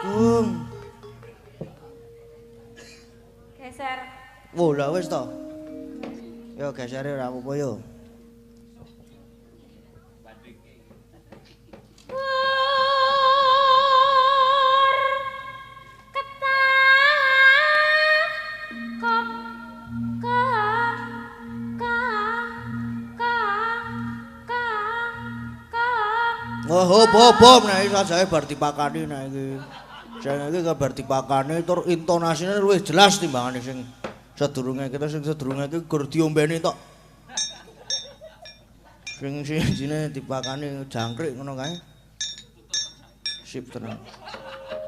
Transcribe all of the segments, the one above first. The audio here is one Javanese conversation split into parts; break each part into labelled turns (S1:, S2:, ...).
S1: Gung.
S2: Geser.
S1: Wo lah wis to. Yo gesere ora apa-apa yo. Oh, hop, nah iki sajae bar dipakani nah iki. Sing iki bar dipakani tur intonasine luwih jelas timbangane sing sedurunge kita sing sedurunge iki gur diombeni tok. Sing sijine dipakani jangkrik ngono kae. Sip tenan.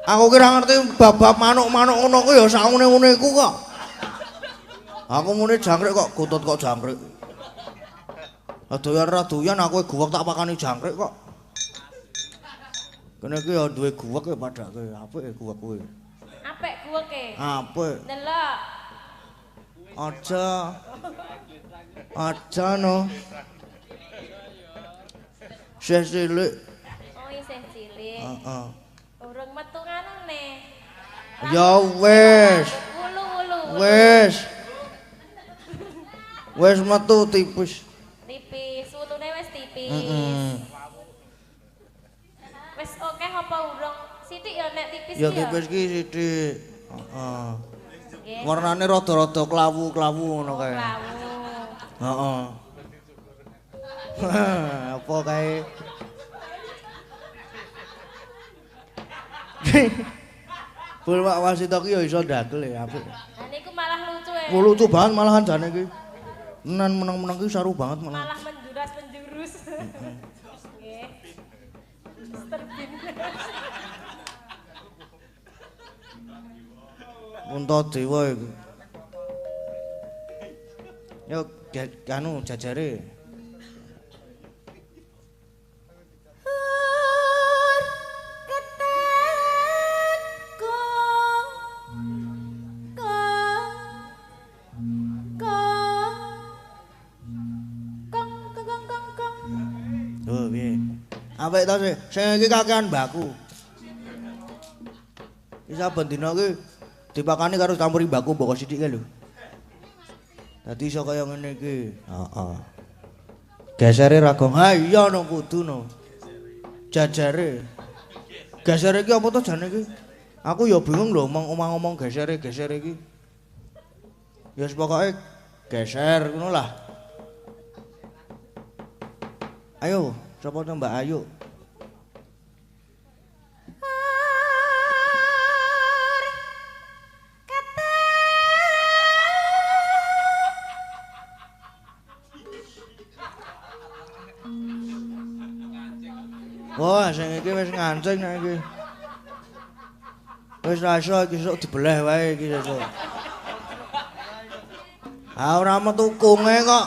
S1: Aku kira ngerti bab-bab manuk-manuk ngono ku ya sakune-ngene iku kok. Aku muni jangkrik kok gutut kok jangkrik. Doyan ra doyan aku guwek tak pakani jangkrik kok. Kene iki ya duwe guwek ya padake, apik guwek kuwi.
S2: Apik guweke.
S1: Apik.
S2: Delok.
S1: Aja no. Cilik.
S2: Oh, isih cilik.
S1: Heeh.
S2: Urung metu nganune.
S1: Ya wis.
S2: Wulu-wulu.
S1: Wis metu tipis.
S2: Tipis, wulune wis tipis.
S1: Heeh.
S2: Wis akeh apa urung? Sithik ya nek tipis
S1: Ya tipis ki sithik. Heeh.
S2: Nggih.
S1: Warnane rada-rada klawu-klawu ngono kae.
S2: Klawu.
S1: Heeh. Apa kae? Bulwak wasita ki ya iso ndagel ya apik.
S2: Lah niku malah lucu ya.
S1: Lucu banget malahan jane iki. Tenan meneng-meneng ki seru banget malah.
S2: Malah menjuras-menjurus. Nggih. Mister Bean.
S1: Puntadewa iku. Yo anu jajare. Oh piye? Apik to sih. Sing iki kakean mbaku. Iki saben dina iki dipakani karo campuri mbaku mboko sithik kae lho. Dadi iso kaya ngene iki. Heeh. Gesere ragong. Ha iya no kudu no. Jajare. Gesere iki apa to jane iki? Aku ya bingung lho ngomong gesere iki. Ya wis pokoke geser ngono lah. Ayo, sapa to Mbak Ayu? Wah, sing iki wis ngancing nek iki. Wis ra iso iki sok dibeleh wae iki sesuk. Ah ora metu kunge kok.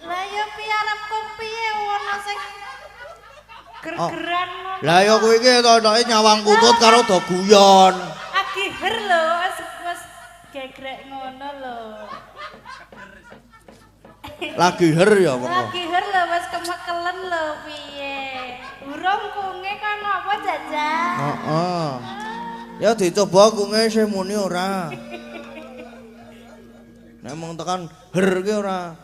S2: Lah ya piye arep kok piye ana sing ger-geran ngono.
S1: Lah ya kuwi iki tontoke nyawang kutut karo do guyon.
S2: Agiher lho, wis gegrek ngono lho.
S1: Lagi her ya wong.
S2: Agiher lho wis kemekelen lho piye. Urung kunge kan apa jajan?
S1: Heeh. Ya dicoba kunge sing muni ora. Nek mung tekan her ki ora.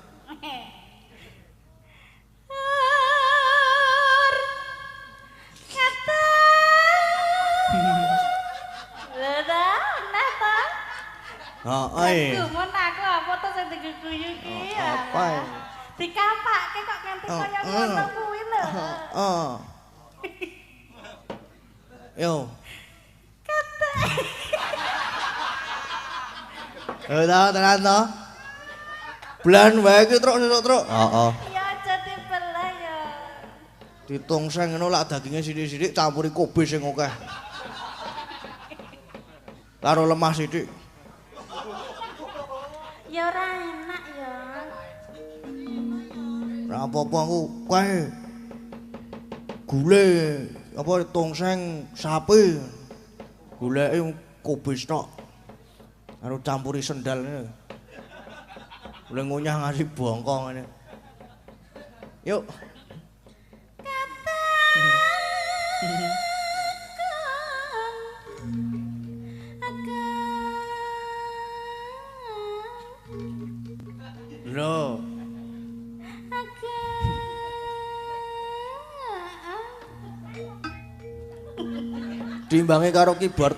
S1: Heeh.
S2: Gumun aku apa to sing diguyu iki?
S1: Apa?
S2: Dikapakke kok nganti kaya ngono kuwi lho.
S1: Heeh. Yo. Tenan to. Bulan wae iki truk sesuk truk. Heeh.
S2: Ya aja dibelah ya.
S1: Ditongseng ngono lak daginge sithik-sithik campuri kobe sing akeh. Karo lemah sithik.
S2: Ya ora enak ya.
S1: Ora apa-apa aku kae. Gule apa tongseng sapi. Goleke kobe stok. Karo campuri sendal ngene. Boleh ngunyah ngasih bongkong ngene. Yuk. Lho. Diimbangi karo keyboard.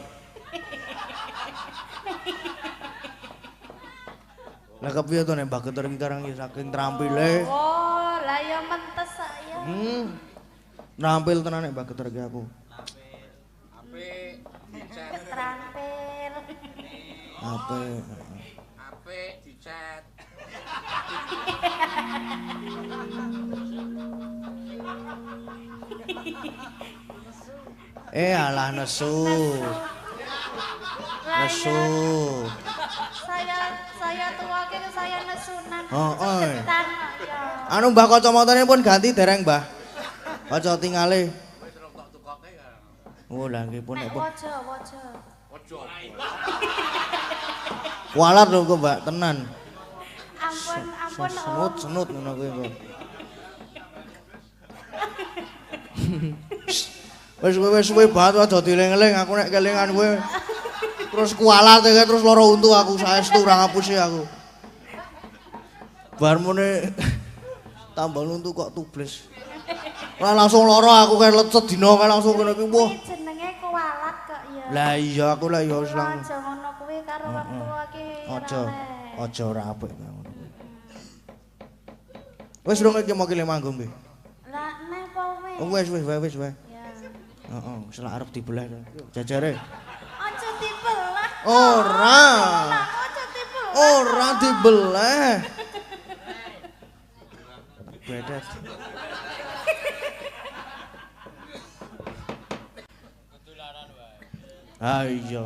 S1: Lah kepiye to nek Mbah Geter iki karang saking trampile.
S2: Oh, lah ya mentes saya.
S1: Nampil tenan nek Mbah Geter iki aku.
S2: Apik terampil.
S1: Apik
S3: dicet.
S1: Alah nesu. Nesu.
S2: Saya tua ke saya nesunan.
S1: Heeh.
S2: Cepetan ya.
S1: Anu Mbah kacamatane pun ganti dereng, Mbah. Kaca tingale.
S3: Wis rong tok tukoke ya.
S1: Oh, lah nggih pun nek pun.
S2: Wojo.
S3: Ojo.
S1: Kualat lho kok, Mbak, tenan.
S2: Ampun.
S1: Senut ngono kuwi kok. Wis suwe banget aja dieling-eling aku nek kelingan kowe. Terus kualat terus lara untu aku saestu ora ngapusi aku. Bar mune tambah untu kok tubles. Ora langsung lara aku kae lecet dina kae langsung kene iki wah.
S2: Jenenge kualat kok ya.
S1: Lah iya aku lah ya wis lang.
S2: Aja ngono kuwi karo wong tua ki.
S1: Aja ora apik ngono. Wis rong iki mau kile manggung nggih.
S2: Lah nek apa wis?
S1: Oh wis.
S2: Ya.
S1: Heeh, wis lak arep dibelah. Jajare.
S2: Aja dibelah.
S1: Ora.
S2: Aja dibelah.
S1: Ora dibelah. Bedet. Ah iya.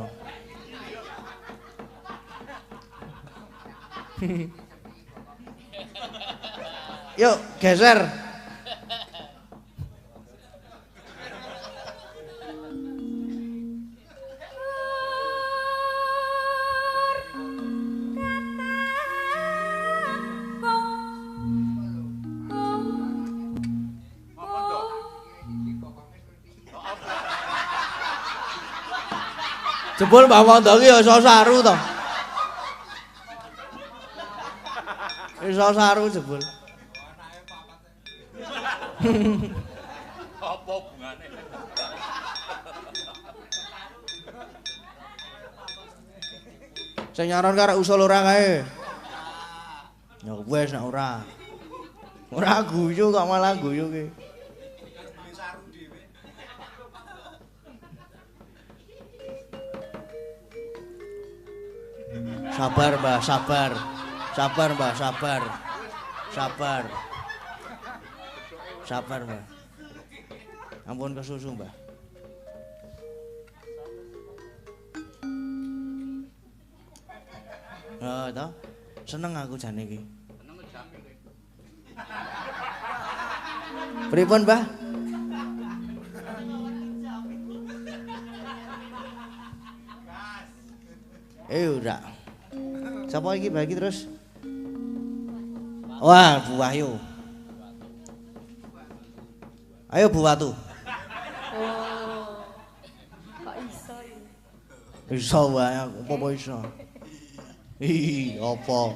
S1: Yuk, geser. Jebul Mbah Wanda ki ya iso saru to. Iso saru jebul.
S3: Apa hubungane?
S1: Sing nyaron karek usul ora kae. Ya wis nek ora. Ora guyu kok malah guyu ki. Sabar, Mbah, sabar. Sabar, Mbah, sabar. Sabar. Sabar, Mbah. Ampun kesusu, Mbah. Oh, toh. Seneng aku jane iki.
S3: Seneng jam iki.
S1: Pripun, Mbah? Ora. Sapa iki bagi terus? Wah, Bu Wahyu. Ayo Bu Watu.
S2: Oh. Kok iso iki?
S1: Iso wae apa iso. Ih, apa?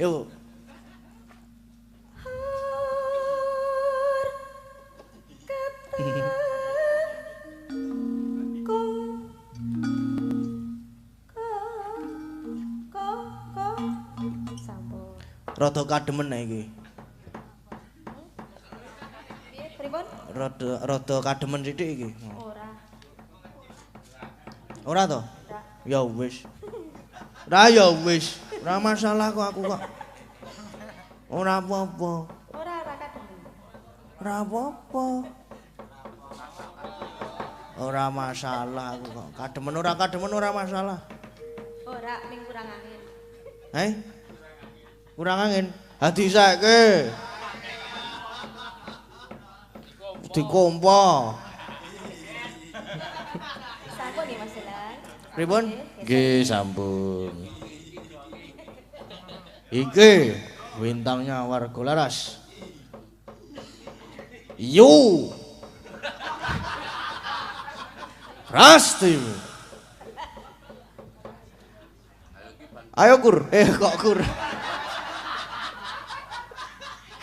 S1: Yuk. Rada kademen nek iki.
S2: Piye, pripun?
S1: Rada kademen sithik iki.
S2: Ora.
S1: Ora to?
S2: Ora.
S1: Ya wis. Ora ya wis. Ora masalah kok aku kok. Ora apa-apa.
S2: Ora kademen.
S1: Ora apa-apa. Ora masalah aku kok. Kademen ora masalah.
S2: Ora ning kurang angin.
S1: Hei? Kurang angin. Hadi saiki. Dikompo.
S2: Sampun nggih Mas Delan.
S1: Pripun? Nggih, sampun. Iki bintangnya warga laras. Yo. Rasti. Ayo kur. Kok kur.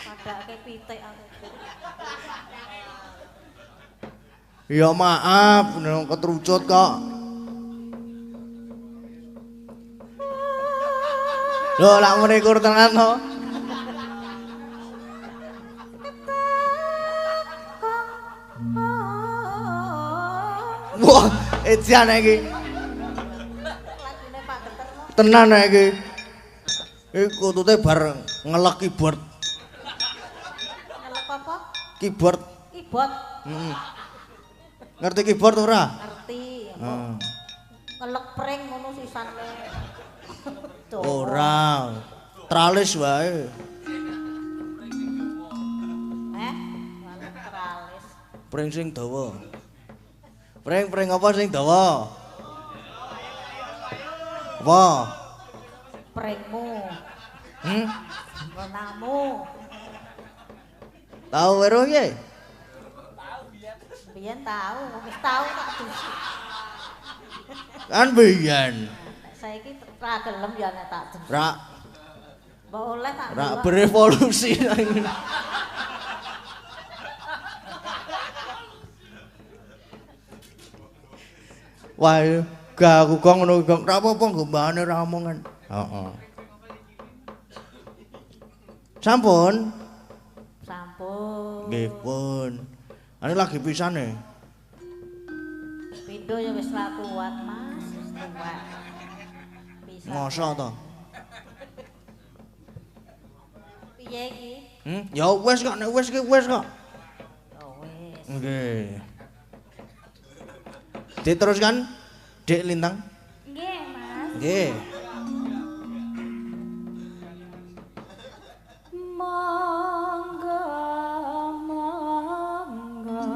S2: Padake pitik aku.
S1: Ya maaf, nang ketrucut kok. Lho, lak mrene kur tenan to. Wah, edan iki.
S2: Lagune Pak Geterno.
S1: Tenan iki. Iki kutute bar ngelek keyboard.
S2: Ngelek apa?
S1: Keyboard.
S2: Keyboard.
S1: Heeh. Ngerti keyboard ora?
S2: Ngerti.
S1: Heeh.
S2: Ngelek pring ngono sisane.
S1: Ora. Tralis wae.
S2: Ngelek teralis.
S1: Pring sing dawa. Pring apa sing dawa? Apa?
S2: Pringmu. Gonamu.
S1: Tahu weruh ye?
S2: Biyen tahu, wis tahu tak dusi.
S1: Kan biyen.
S2: Saiki ra gelem ya nek tak dusi.
S1: Ra
S2: Mbok oleh tak
S1: ra
S2: delok.
S1: berevolusi. Wah, gak aku kok ngono kok ra apa-apa gombane ra omongan. Heeh. Sampun?
S2: Sampun.
S1: Nggih pun. Ane lagi pisane.
S2: Pindho ya wis ra kuat, Mas. Wis tuwa. Bisa.
S1: Masa to?
S2: Piye iki?
S1: Ya wis kok, nek wis ki wis kok.
S2: Oh wis.
S1: Nggih. Diteruskan, Dik Lintang.
S2: Nggih, Mas.
S1: Nggih.
S2: Mangga mangga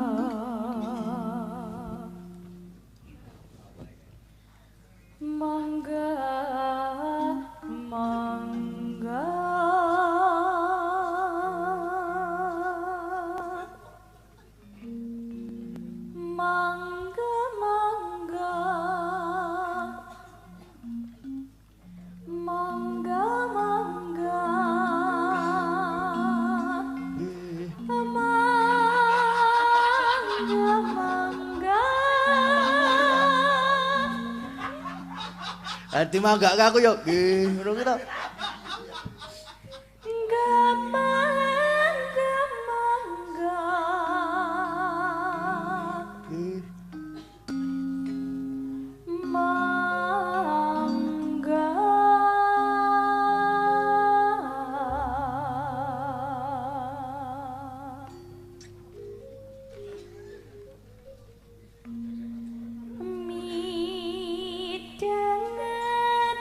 S2: mangga mangga mangga mangga mangga mangga mangga mangga
S1: Ati mangga aku yo. Nggih, ngono ki to.
S2: mangga mangga
S1: Nggih.
S2: mangga midanget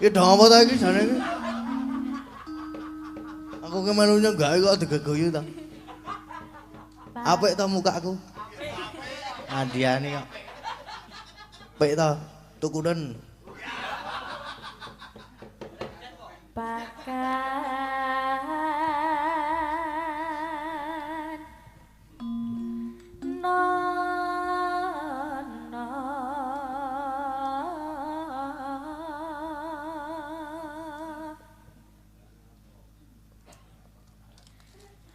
S1: Ki dong apa ta iki jane iki? Aku ki melu nyenggake kok digegoyu ta. Apik ta mukaku? Andiane kok. Apik ta tukunen.
S2: Bahkan nono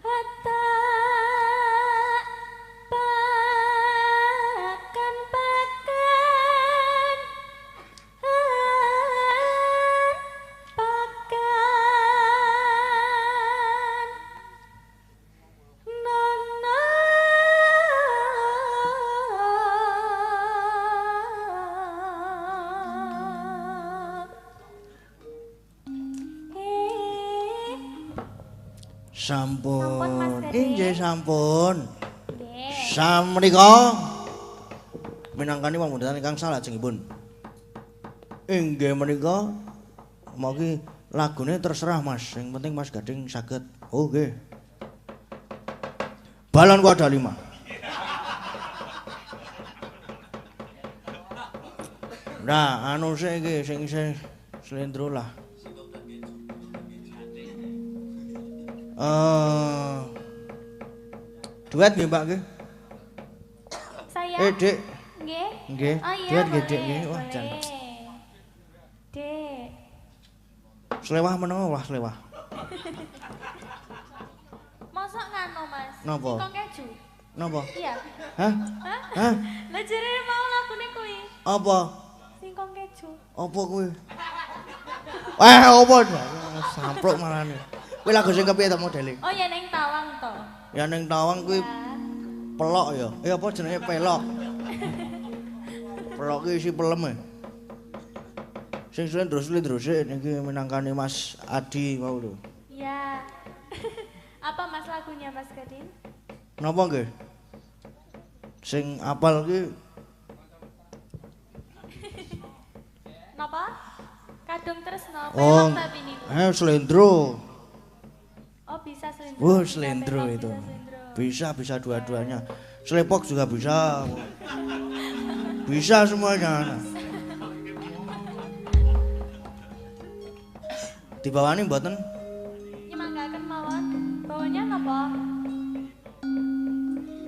S2: hatta bahkan Sampun, Mas
S1: Sampun.
S2: Gading.
S1: Inggih sampun.
S2: Nggih.
S1: Samrika minangkani pamundhatan ingkang salajengipun. Inggih menika mangke lagune terserah Mas, yang penting Mas Gading saged. Oh nggih. Balon ku ada 5. Nah, anu sik iki sing slendro lah. Duet nggih Mbak nggih.
S2: Saya.
S1: Dik.
S2: Nggih.
S1: Nggih.
S2: Oh iya.
S1: Duet nggih
S2: boleh,
S1: Dik nggih. Wah,
S2: boleh.
S1: jan.
S2: Dek.
S1: Slewah menapa wah slewah.
S2: Mosok ngano, Mas?
S1: Napa?
S2: Singkong keju.
S1: Napa?
S2: Iya.
S1: Hah?
S2: Hah?
S1: Hah?
S2: Lah jere mau lagune kuwi.
S1: Apa?
S2: Singkong keju.
S1: Apa kuwi? Apa? Sampruk malane. Kuwi lagu sing kepiye ta modele?
S2: Oh ya neng tawang to.
S1: Ya ning tawang kuwi
S2: Ya.
S1: pelok ya. Apa jenenge pelok? Pelok ki isi pelem e. Sing slendro-slendro sik niki minangkani Mas Adi mau lho.
S2: Ya. Apa Mas lagunya Mas Gading?
S1: Napa nggih? Sing apal ki
S2: Napa? Kadung tresno
S1: oh,
S2: pelok tapi niku.
S1: slendro.
S2: Oh bisa selendro.
S1: Oh,
S2: Bisa
S1: slendro
S2: pelok,
S1: itu.
S2: bisa selendro.
S1: Bisa dua-duanya. Slepok juga bisa. Bisa semuanya. Dibawani mboten?
S2: Nyemanggaken mawon. Bawanya napa?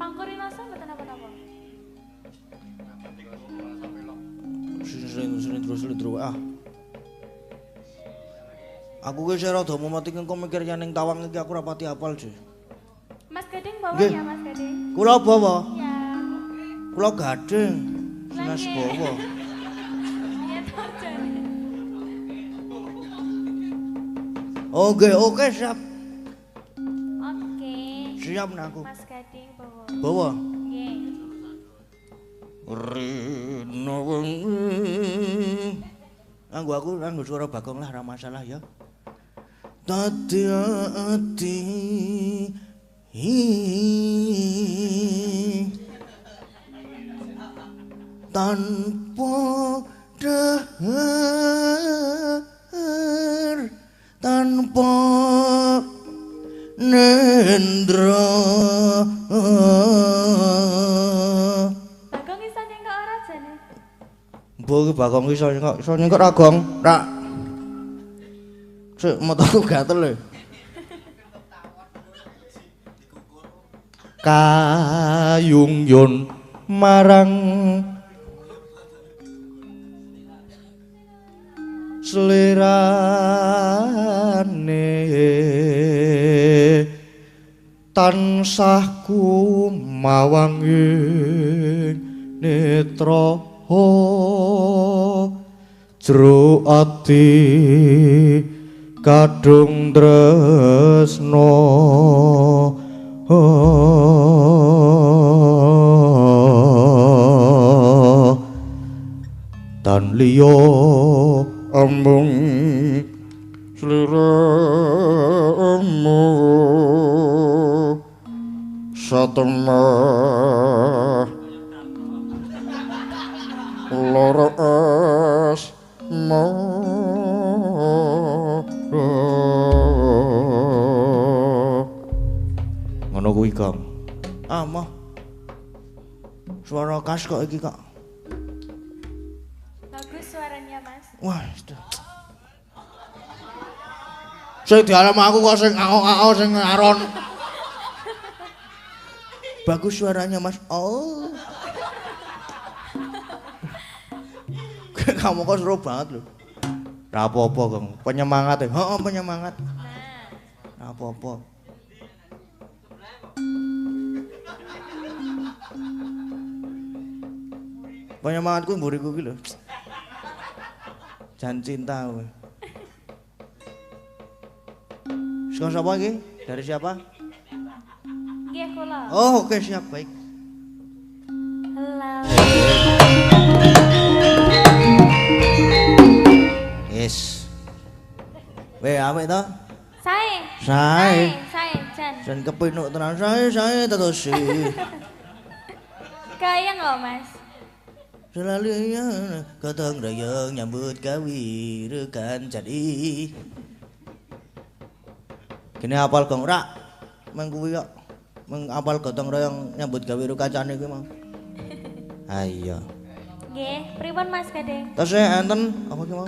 S2: Pangkurinasa mboten apa-apa.
S1: Slendro. Aku ki sing rada mumet iki engko mikir yen ning tawang iki aku ora pati apal, Ji.
S2: Mas Gading bawa
S1: Nggih.
S2: ya Mas Gading.
S1: Kula bawa.
S2: Ya.
S1: Kula gading. Sines
S2: Nggih.
S1: bawa.
S2: Iya toh jane.
S1: Oke, oke siap.
S2: Oke.
S1: Siap nek aku.
S2: Mas Gading bawa.
S1: Bawa.
S2: Nggih.
S1: Rino wengi. Anggo suara Bagong lah ora masalah ya. Dadi ati tanpa dahar tanpa nendra
S2: Bagong iso nyengkok ora jane?
S1: mbok iki Bagong iso nyengkok ra Gong ra sik mataku gatel lho kayungyon marang slirane tansah kumawang ing netra jero ati kadung tresna tan liya ambung sliramu satemah lara asmara kuwi, Gong. Ah, mah. Suara khas kok iki, Kak.
S2: Bagus suaranya, Mas.
S1: Wah, sudah. Sing dialam aku kok sing ao-ao sing ngaron. Bagus suaranya, Mas. Oh. Kamu kok seru banget loh. Ra apa-apa, Gong. Penyemangat ya. Heeh, penyemangat. Ra apa-apa. Penyemangatku mburiku iki lho. Jan cinta kowe. Saka sapa iki? Dari siapa?
S2: Nggih kula.
S1: Oh, oke siap, baik.
S2: Halo.
S1: Yes. Weh, apik to?
S2: Sae.
S1: Sae.
S2: Sae, Jan.
S1: Jan kepinuk tenan sae terus.
S2: Kayang lho, Mas.
S1: Selalu ya gotong royong nyambut gawe rekan jadi. Kene apal Gong rak. Mang kuwi kok. Meng apal gotong royong nyambut gawe rekan kancane kuwi mau. Ayo.
S2: Nggih, pripun Mas Gading?
S1: Tasih enten apa ki mau?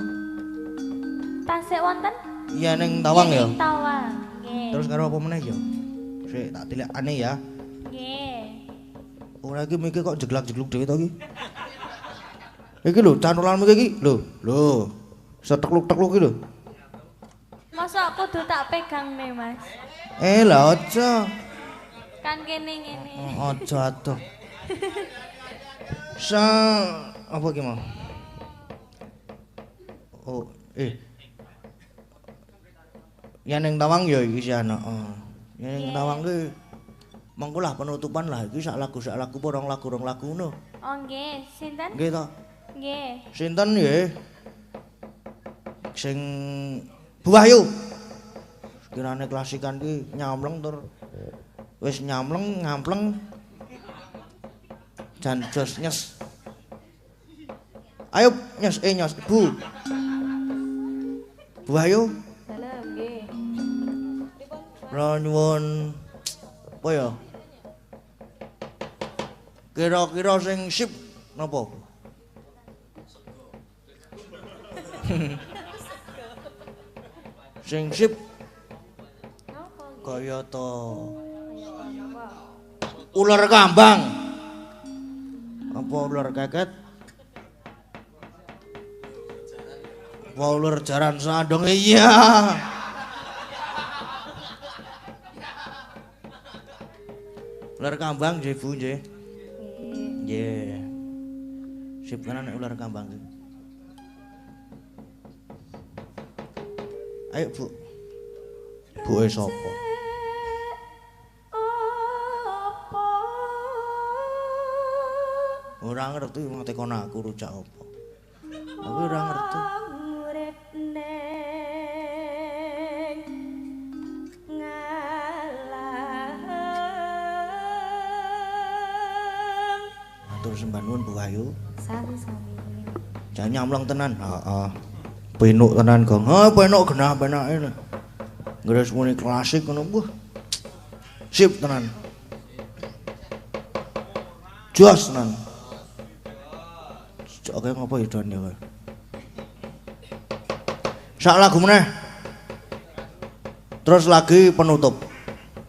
S2: Tasik wonten?
S1: Iya ning Tawang ya.
S2: Ning Tawang. Nggih.
S1: Terus karo apa meneh ya? Sik tak tilekane ya.
S2: Nggih.
S1: Ora iki mikir kok jeglak-jegluk dhewe to iki. Iki lho canulanmu iki lho. Lho. Setekluk-tekluk iki lho.
S2: Masa kudu tak pegang nih, Mas?
S1: Lah aja.
S2: Kan kene ngene.
S1: Aja atuh. Apa ki mau? Oh, ya ning Tawang ya iki sih ana. Ya ning Tawang ki mengko lah penutupan lah iki sak lagu rong lagu ngono.
S2: Oh nggih, sinten?
S1: Nggih to.
S2: Nggih.
S1: Sinten nggih? Sing Bu Wahyu. Kirane klasikan ki nyamleng tur wis nyamleng ngampleng jan jos nyes. Ayo nyes nyes Bu. Bu Wahyu.
S2: Salam nggih.
S1: Kula nyuwun apa ya? Kira-kira sing sip napa? Sing sip kaya to ular kambang apa ular keket apa ular jaran sandong iya ular kambang nggih Bu nggih nggih sip kan nek ular kambang iki. Ayo Bu. Bu sapa? Ora ngerti mau tekon aku rujak apa. Aku ora ngerti. Matur sembah nuwun Bu Wahyu.
S2: Sami-sami.
S1: Jangan nyamleng tenan. Heeh. Penuk tenan, Gong. Ha, penuk genah penake. Ngres muni klasik ngono, wah. Sip tenan. Jos tenan. Oke ngopo ya Don ya. Sak lagu meneh. Terus lagi penutup.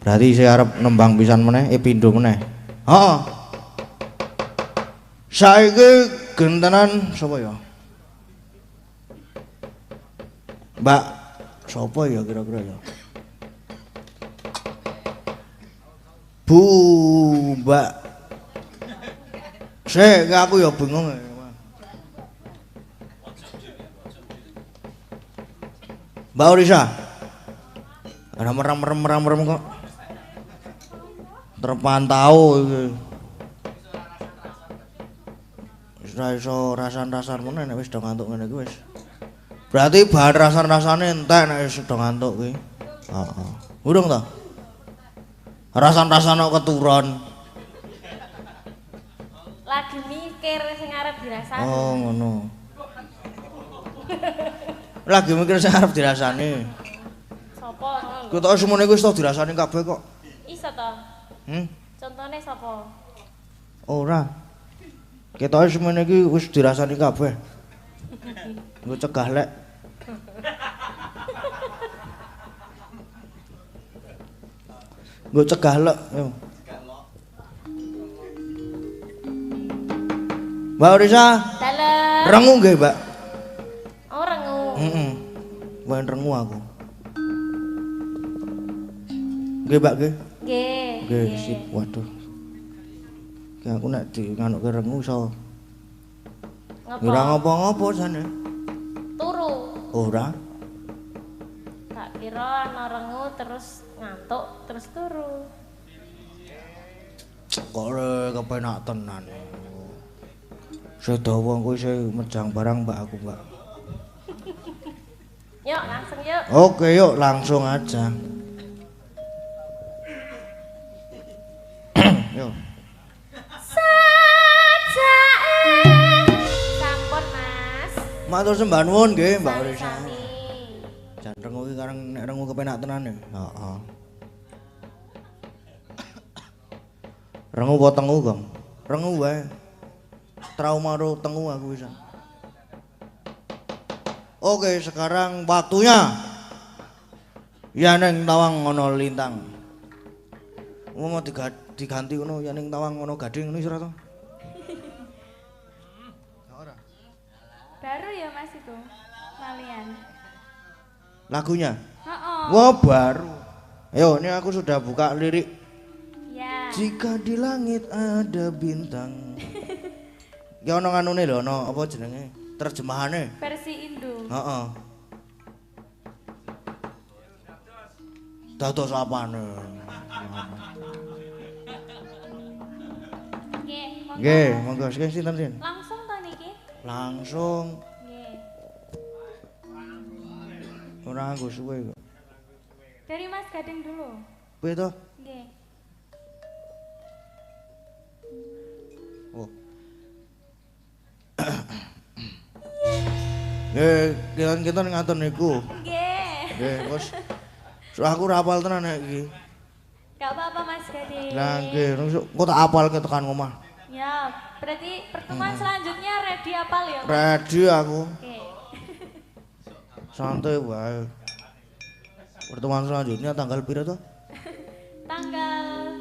S1: Berarti saya arep nembang pisan meneh, pindho meneh. Heeh. Saiki gentenan sapa ya? Mbak, sapa ya kira-kira ya? Bu, Mbak. Sik, aku ya bingung. Mbak Orisa. Ada merem kok. Terpantau iki. Wis ra iso rasan-rasan meneh nek wis do ngantuk ngene iki wis. Berarti bahan rasan-rasane entek nek wis do ngantuk kuwi. Heeh. Urung to? Rasan-rasan kok keturun.
S2: Lagi mikir sing arep dirasani.
S1: Oh, ngono. Lagi mikir sing arep dirasani.
S2: Sopo ngono?
S1: Ku tok semono iku wis tau dirasani kabeh kok.
S2: Iso to? Contohnya sapa?
S1: Ora. Ketoke semene iki wis dirasani kabeh. Nggo cegah lek. Nggo cegah lek yo. Mbak Risa,
S2: Dalem.
S1: rengu nggih, Mbak?
S2: Oh, rengu.
S1: Heeh. Wen rengu aku. Nggih, Mbak, nggih.
S2: Nggih.
S1: Nggih, sip. Waduh. Ki aku nek di nganuke rengu iso
S2: Ngapa?
S1: ora ngopo-ngopo jane.
S2: Turu.
S1: Ora.
S2: Tak kira ana rengu terus ngantuk terus turu.
S1: Kok kepenak tenan. Sedawa kuwi sing mejang barang Mbak aku, Mbak.
S2: Yuk, langsung yuk.
S1: Oke, yuk langsung aja. Yuk.
S2: Sampun, Mas.
S1: Matur sembah nuwun nggih, Mbak Risa.
S2: Sami-sami.
S1: Jan rengu iki kareng nek rengu kepenak tenan ya. Heeh. Rengu apa tengu, Gong? Rengu wae. Trauma ro tengu aku bisa. Oke, sekarang waktunya. Ya neng tawang ngono lintang. Mau diganti ngono ya neng tawang ngono gading ngono ora to? Ora.
S2: Baru ya, Mas itu. Malian.
S1: Lagunya?
S2: Heeh.
S1: Wah, baru. Ayo, ini aku sudah buka lirik.
S2: Ya.
S1: Jika di langit ada bintang. Ya ono nganune lho, ono apa jenenge? Terjemahane.
S2: Versi Indo.
S1: Heeh. Dados apane?
S2: Nggih, monggo.
S1: Nggih, monggo sing sinten Rin?
S2: Langsung to niki?
S1: Langsung
S2: Nggih.
S1: ora nggo suwe kok.
S2: Dari Mas Gading dulu.
S1: Piye to?
S2: Nggih.
S1: Oh. Nggih, kita ngatur niku.
S2: Nggih.
S1: Nggih, wis. Aku ora apal tenan nek iki.
S2: Gak apa-apa Mas Gading.
S1: Lah nggih, kok tak apalke tekan omah.
S2: Ya, berarti pertemuan selanjutnya ready apal ya? Mas?
S1: Ready aku.
S2: Oke.
S1: Santai wae. Pertemuan selanjutnya tanggal pira to?
S2: Tanggal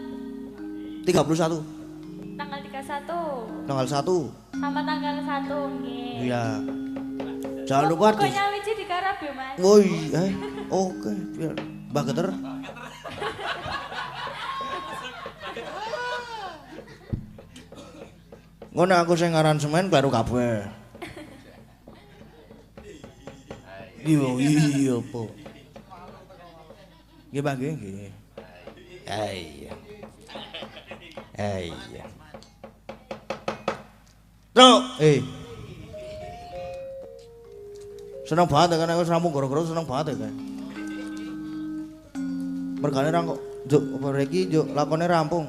S1: 31.
S2: tanggal 31
S1: Tanggal 1.
S2: sama tanggal 1 nggih.
S1: Iya. Jangan lupa di.
S2: Pokoknya wiji digarap ya, Mas.
S1: Woi, oke, biar Mbak Geter. Ngono aku sing aransemen baru kabeh. Iya po. Nggih, Pak, nggih. Iya. Iya. Truk, seneng banget kan aku rampung gara-gara seneng banget kan. Mergane ra kok njuk apa iki njuk lakone rampung.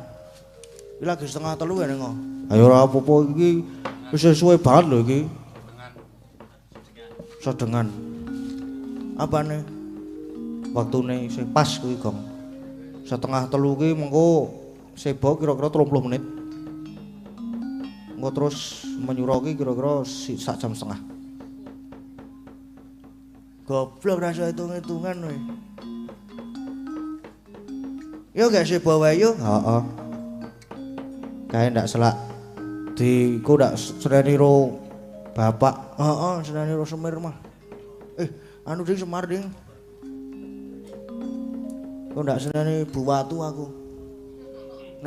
S1: Iki lagi 2:30 ya ning. Ayo ora apa-apa iki wis suwe banget lho iki. Sedengan. Apane? Waktune sing pas kuwi, Gong. 2:30 ki mengko sebo kira-kira 30 menit. Engko terus menyuro ki kira-kira sak jam setengah. Goblok rasa hitung-hitungan we. Yo gak sebo wae yo. Heeh. Kae ndak selak di ku ndak sereni ro bapak. Heeh, sereni ro Semir mah. Anu ding Semar ding. Ku ndak sereni Bu Watu aku.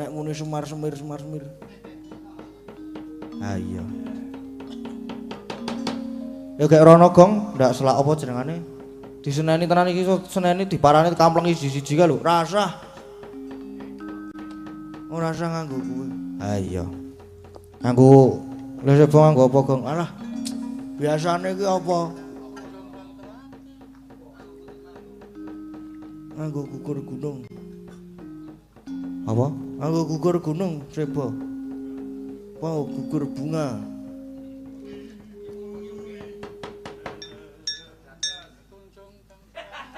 S1: Nek muni Semar. Ah iya. Ya kayak Rono Gong, ndak selak apa jenengane. Diseneni tenan iki seneni diparani kampleng siji-siji ka lho. Rasah. Ora rasah nganggo kuwi. Ha iya. Nganggo lha sapa nganggo apa Gong? Alah. Biasane iki apa? Nganggo gugur gunung. Apa? Nganggo gugur gunung, sebo. Wow, gugur bunga.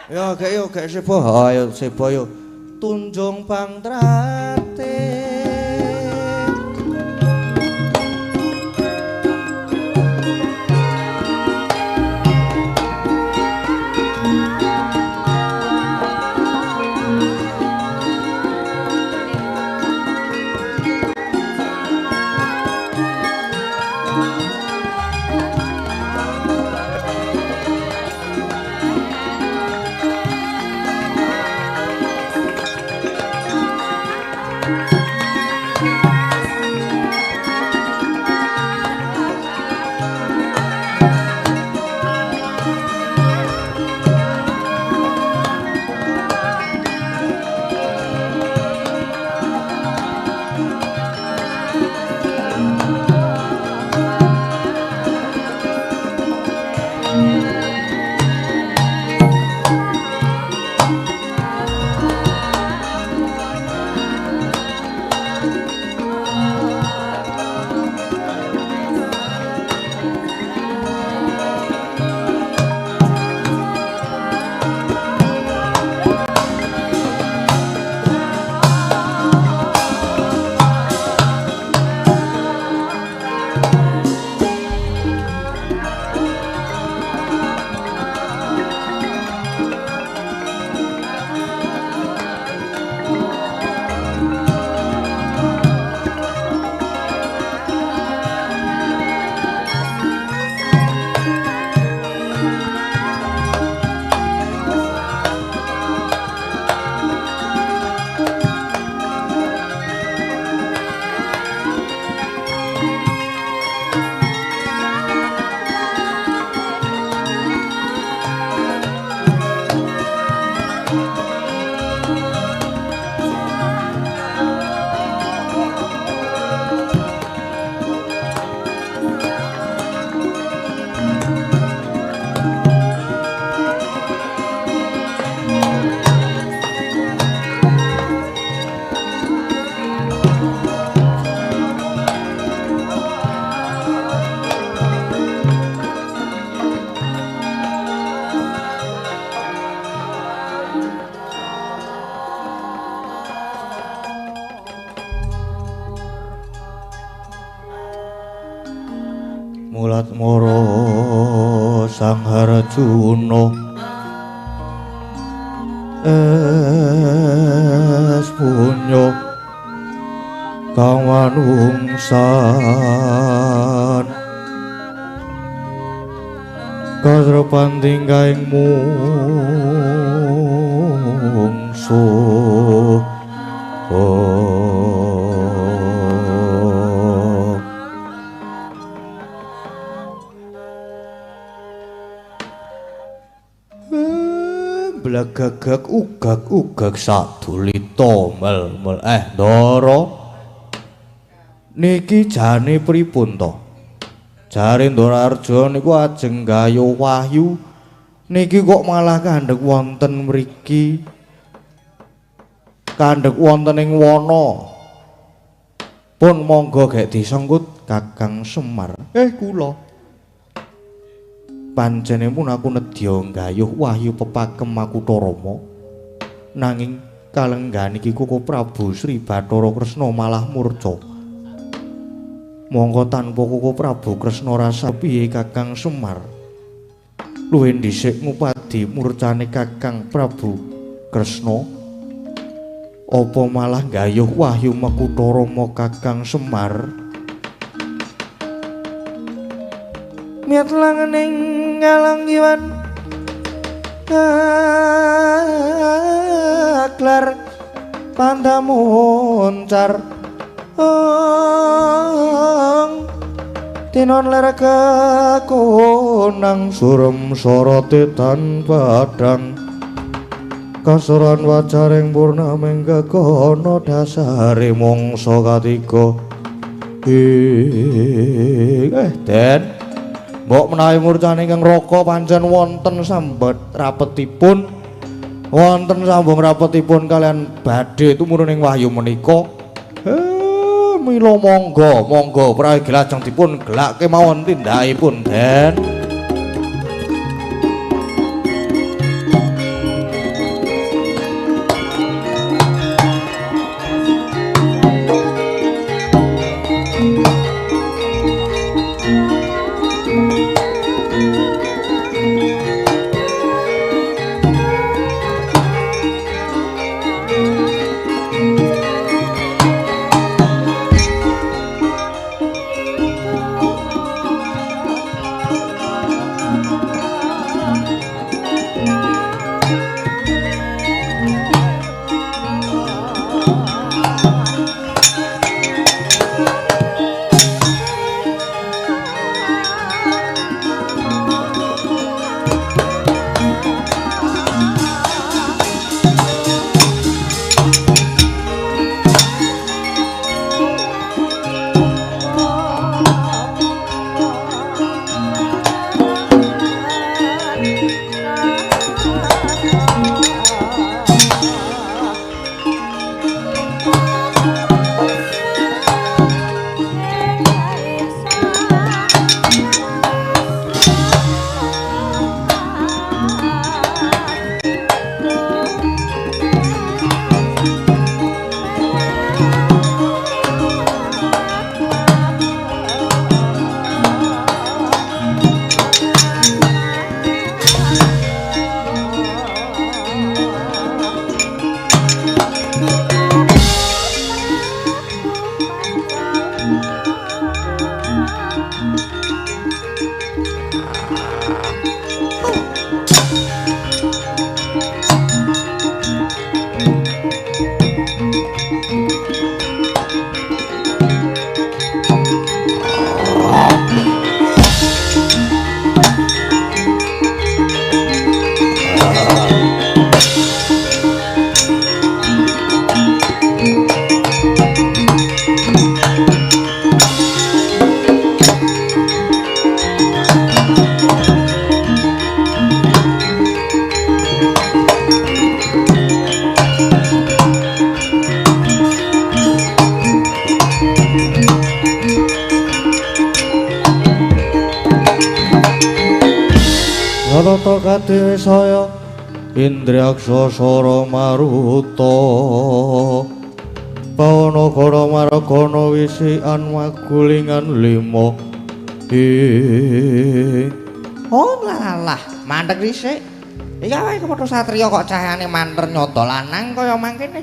S1: Ya, kayak sebo. Ayo sebo yo. tunjung pangtrate mulat moro sang Harjuna punya kang manungsan kasrepan tinggaing mungsuh blagagag ugag sadulita mel Ndara niki jane pripun to jare Ndara Arjuna niku ajeng gayuh wahyu niki kok malah kandhek wonten mriki kandhek wonten ing wana pun monggo gek disengkut Kakang Semar kula panjenengan aku nedya gayuh wahyu pepakem Makutha Rama nanging kalenggan iki Koko Prabu Sri Bathara Kresna malah murca monggo tanpa Koko Prabu Kresna rasa piye Kakang Semar luwih dhisik ngupadi murcane Kakang Prabu Kresna apa malah gayuh wahyu Makutha Rama Kakang Semar miat langening ngalanggiwan aklar pandamuncar tinon ler kakonang surem sorote tan padang kasoran wacaring purnaming gegono dasare mangsa katiga Den mbok menawi murcane Kang Raka pancen wonten sambat rapetipun wonten sambung rapetipun kalian badhe tumurun ing wahyu menika mila monggo prawi lajeng dipun gelake mawon tindakipun Den Marta kadhewe saya Indriaksa Sara Maruta Pawanagara Margana wisikan magulingan 5 Oh lalah mandeg dhisik iki wae kepethuk satriya kok cahayane manter nyoto lanang kaya mangkene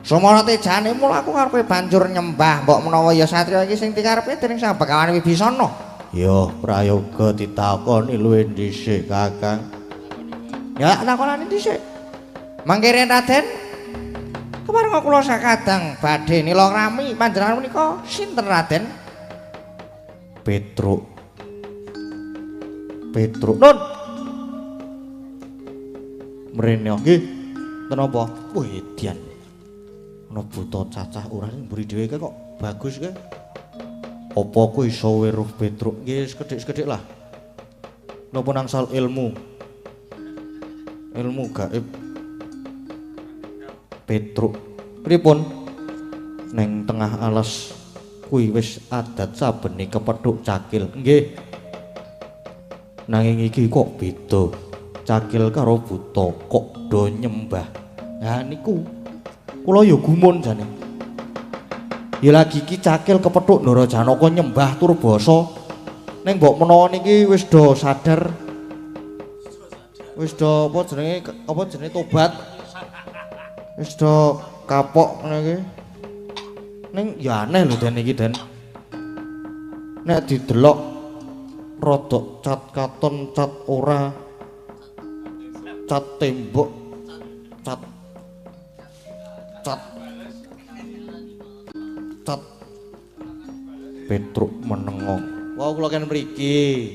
S1: Sumara tejane mula aku karepe banjur nyembah mbok menawa ya satriya iki sing dikarepe dening Sang Begawan Wibisana ya prayoga ditakoni luwih dhisik Kakang ya takoni dhisik mangke Raden kemarin kula sakadang badhe nila rami panjenengan menika sinten Raden? Petruk. Nun. Mrene nggih. Kenapa? Wah, edian. Ana buta cacah ora sing mburi dhewe kok bagus ke? Apa ku iso weruh Petruk? Nggih, sekedhik-sekedhik lah. Napa nangsal ilmu? Ilmu gaib. Petruk pripun neng tengah alas kuwi wis adat sabene kepethuk cakil nggih nanging iki kok beda cakil karo buta kok do nyembah nah niku kula ya gumun jane ya lagi iki cakil kepethuk Ndara Janaka nyembah tur basa ning mbok menawa niki wis do sadar wis do apa jenenge tobat wis do kapok ngene iki. Ning ya aneh lho Den iki Den. Nek didelok rada cat katon, cat ora, cat tembok, cat Petruk menengo. Wah kula kan mriki.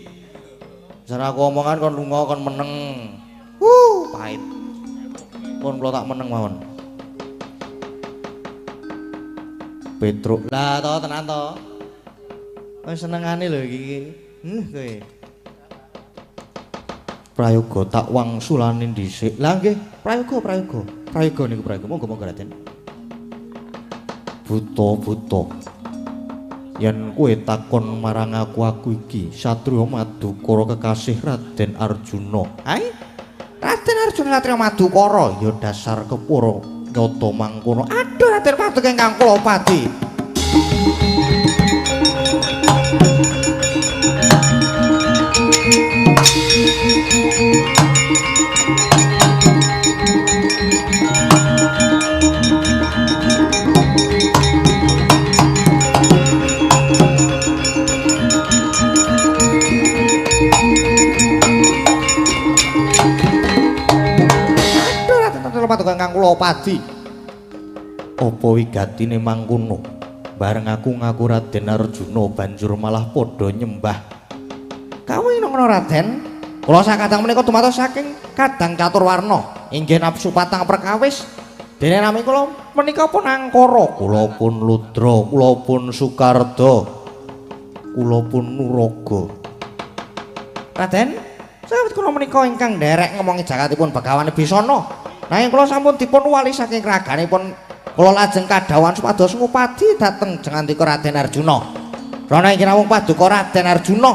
S1: Jan aku omongan kon lunga kon meneng. Pahit. Pun kula tak meneng mawon. Petruk lah to tenan to. Wis senengane lho iki. Kowe. Prayoga tak wangsulane dhisik. Lah nggih, prayoga. Prayoga niku prayoga. Monggo Raden. Buta. Yen kowe takon marang aku iki Satriya Madukara kekasih Raden Arjuna. Hai? Raden Arjuna Satriya Madukara ya dasar kepura nyata mangkono. Aduh Raden Paduka ingkang kula pati. Paduka ingkang kula padi. Apa wigatine mangkono? Bareng aku ngaku Raden Arjuna banjur malah padha nyembah. Kawin ngono Raden? Kula sakadang menika dumados saking Kadang Caturwarna. Inggih nafsu patang perkawis. Dene nami kula menika pun Angkara, kula pun Ludra, kula pun Sukarda, kula pun Nuraga. Raden, sawet kula menika ingkang nderek ngomongi jakatipun Begawan Wibisana. Nanging kula sampun dipun wali saking kraganipun kula lajeng kadhawan supados ngupadi dhateng jengandika Raden Arjuna. Rana inggih namung Paduka Raden Arjuna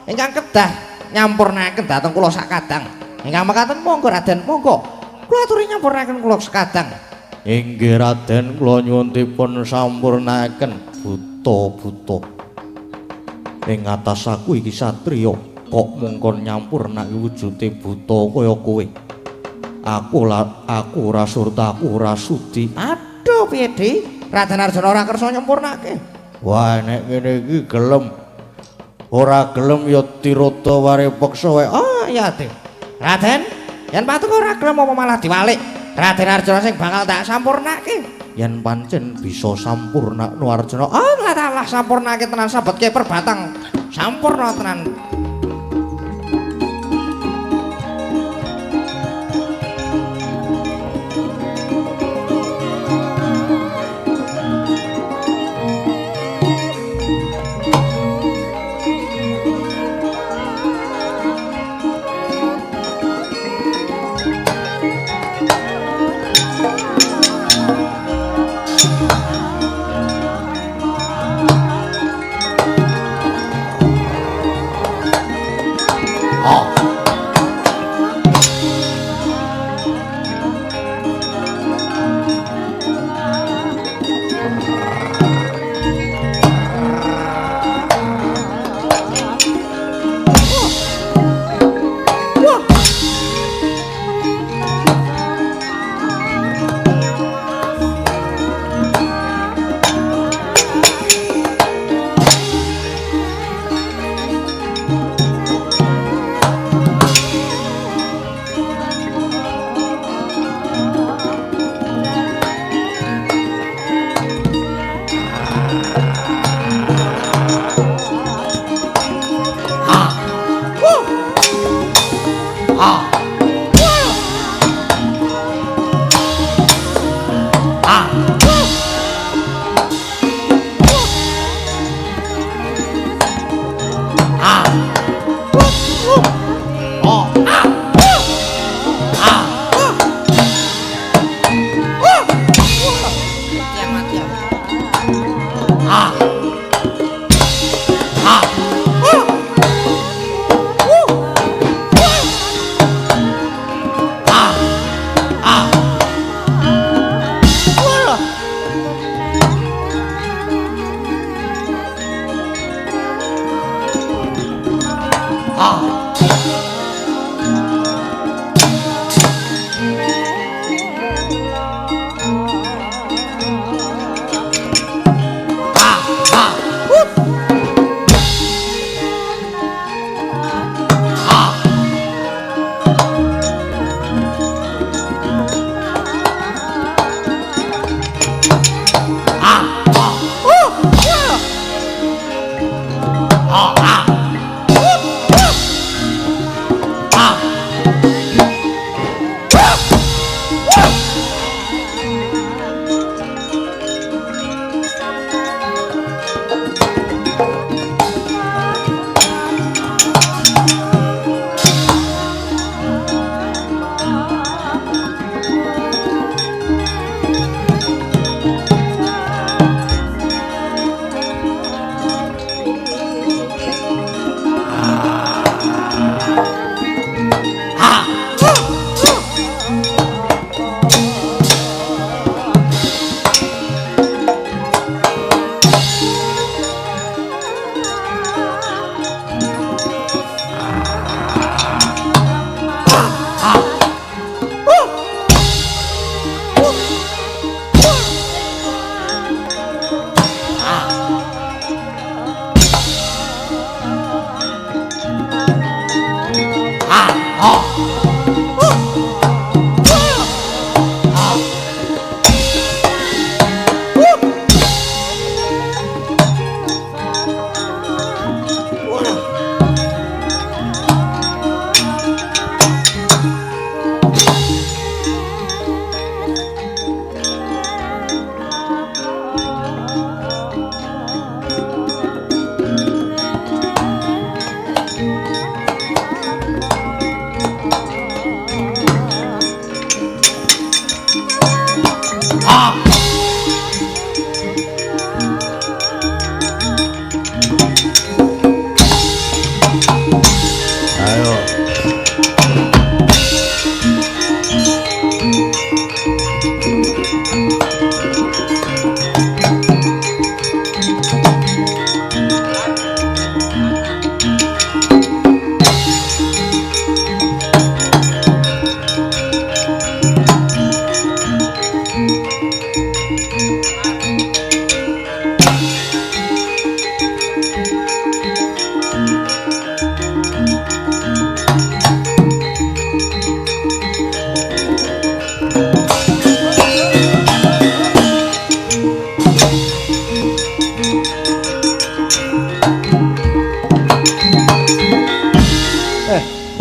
S1: ingkang kedah nyampurnaken dhateng kula sakadang. Ingkang mekaten monggo Raden, monggo. Kula aturi nyampurnaken kula sakadang. Inggih Raden, kula nyuwun dipun sampurnaken buta-buta. Ing atas aku iki satriya kok mungkon nyampurnake wujude buta kaya kowe. Aku ora surta, aku ora sudi. Aduh piye Di? Raden Arjuna ora kersa nyempurnake. Wah nek ngene iki gelem. Ora gelem ya tirata warepeksa wae. Oh iya Di. Raden, yen Paduka ora gelem apa malah diwalik. Raden Arjuna sing bakal tak sampurnake. Yen pancen bisa sampurnakno Arjuna. Oh lah sampurnake tenan sabetke perbatang. Sampurna tenan.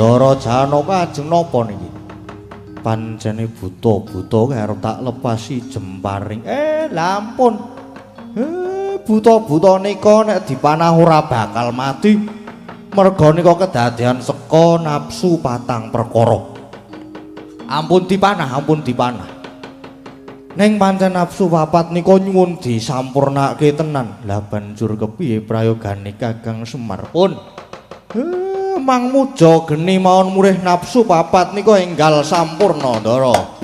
S1: Ndara Janaka ajeng napa niki? Pancene buta-buta arep tak lepasi jemparing. Lampun. Buta-buta nika nek dipanah ora bakal mati. Merga nika kedadean seka nafsu patang perkara. Ampun dipanah, ampun dipanah. Ning pancen nafsu papat nika nyuwun disampurnake tenan. Lah banjur kepiye prayogane Kakang Semar pun? Mang muja geni mawon murih nafsu papat nika enggal sampurna Ndara.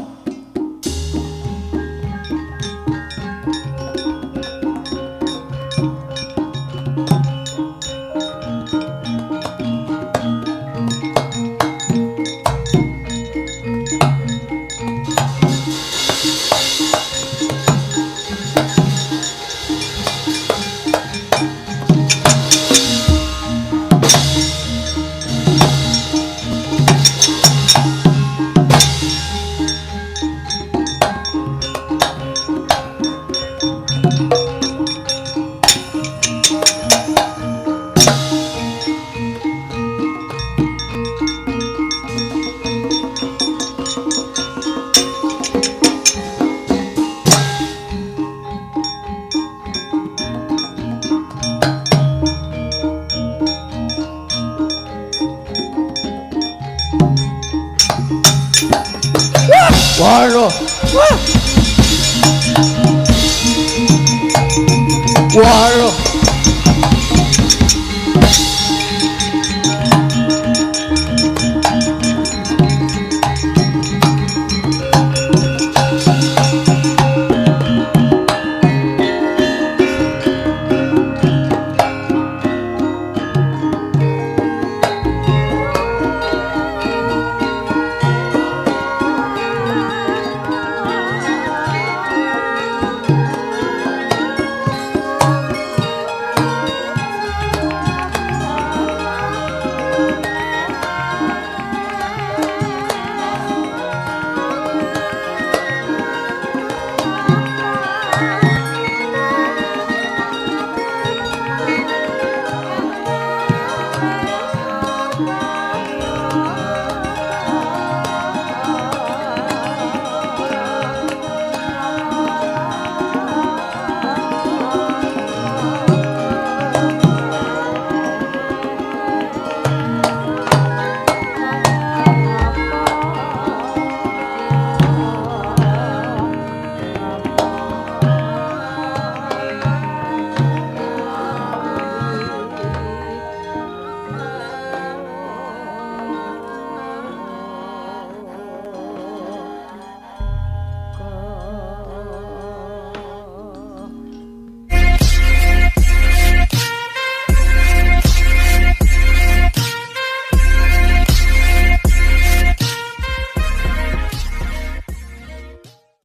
S1: Waduh.